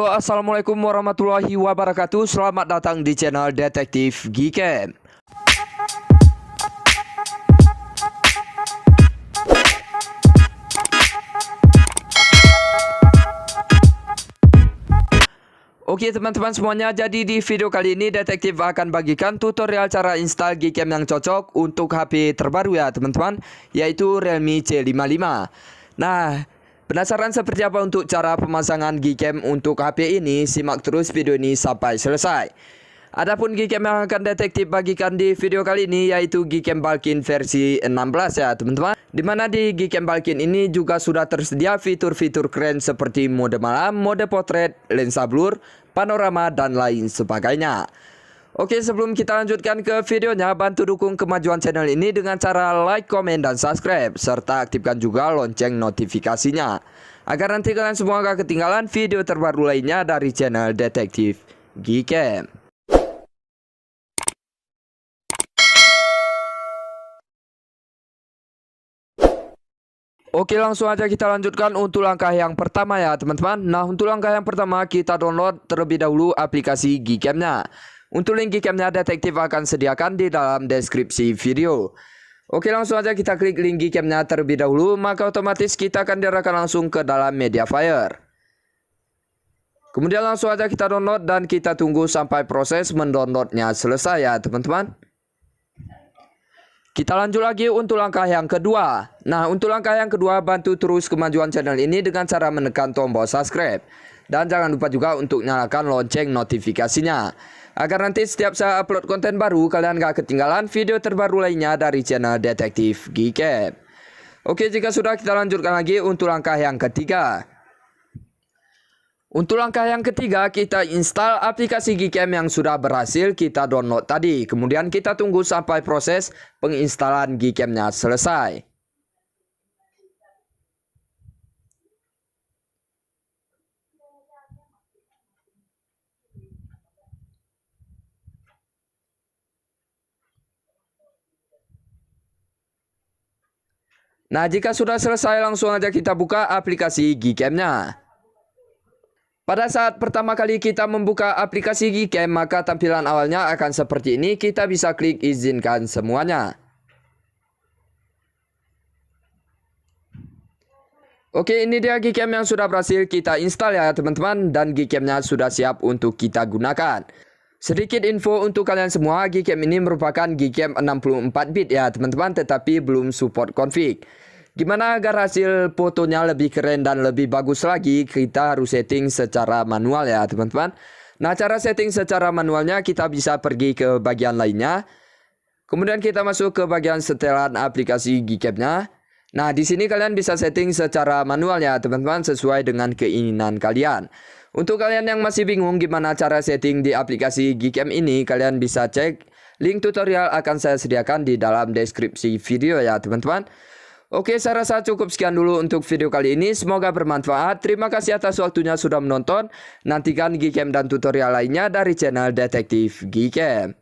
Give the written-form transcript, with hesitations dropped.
Halo, assalamualaikum warahmatullahi wabarakatuh. Selamat datang di channel Detektif Gcam. Oke teman-teman semuanya, jadi di video kali ini detektif akan bagikan tutorial cara install Gcam yang cocok untuk HP terbaru ya teman-teman, yaitu Realme C55. Nah, penasaran seperti apa untuk cara pemasangan Gcam untuk HP ini? Simak terus video ini sampai selesai. Adapun Gcam yang akan detektif bagikan di video kali ini yaitu Gcam Balkin versi 16 ya teman-teman. Dimana di Gcam Balkin ini juga sudah tersedia fitur-fitur keren seperti mode malam, mode potret, lensa blur, panorama, dan lain sebagainya. Oke, sebelum kita lanjutkan ke videonya, bantu dukung kemajuan channel ini dengan cara like, komen, dan subscribe, serta aktifkan juga lonceng notifikasinya, agar nanti kalian semua gak ketinggalan video terbaru lainnya dari channel Detektif Gcam. Oke, langsung aja kita lanjutkan untuk langkah yang pertama ya teman-teman. Nah, untuk langkah yang pertama kita download terlebih dahulu aplikasi Gcam-nya. Untuk link Gcam-nya detektif akan sediakan di dalam deskripsi video. Oke, langsung aja kita klik link Gcam-nya terlebih dahulu, maka otomatis kita akan diarahkan langsung ke dalam Mediafire. Kemudian langsung aja kita download dan kita tunggu sampai proses mendownloadnya selesai ya teman-teman. Kita lanjut lagi untuk langkah yang kedua. Nah, untuk langkah yang kedua, bantu terus kemajuan channel ini dengan cara menekan tombol subscribe. Dan jangan lupa juga untuk nyalakan lonceng notifikasinya, agar nanti setiap saya upload konten baru, kalian gak ketinggalan video terbaru lainnya dari channel Detektif Gcam. Oke, jika sudah, kita lanjutkan lagi untuk langkah yang ketiga. Untuk langkah yang ketiga, kita install aplikasi Gcam yang sudah berhasil kita download tadi. Kemudian kita tunggu sampai proses penginstalan Gcam-nya selesai. Nah, jika sudah selesai, langsung aja kita buka aplikasi Gcam-nya. Pada saat pertama kali kita membuka aplikasi Gcam, maka tampilan awalnya akan seperti ini. Kita bisa klik izinkan semuanya. Oke, ini dia Gcam yang sudah berhasil kita install ya teman-teman. Dan Gcam-nya sudah siap untuk kita gunakan. Sedikit info untuk kalian semua, Gcam ini merupakan Gcam 64 bit ya teman-teman, tetapi belum support config. Gimana agar hasil fotonya lebih keren dan lebih bagus lagi, kita harus setting secara manual ya teman-teman. Nah, cara setting secara manualnya kita bisa pergi ke bagian lainnya. Kemudian kita masuk ke bagian setelan aplikasi Gcam-nya. Nah, di sini kalian bisa setting secara manual ya teman-teman, sesuai dengan keinginan kalian. Untuk kalian yang masih bingung gimana cara setting di aplikasi Gcam ini, kalian bisa cek link tutorial akan saya sediakan di dalam deskripsi video ya teman-teman. Oke, saya rasa cukup sekian dulu untuk video kali ini. Semoga bermanfaat. Terima kasih atas waktunya sudah menonton. Nantikan Gcam dan tutorial lainnya dari channel Detektif Gcam.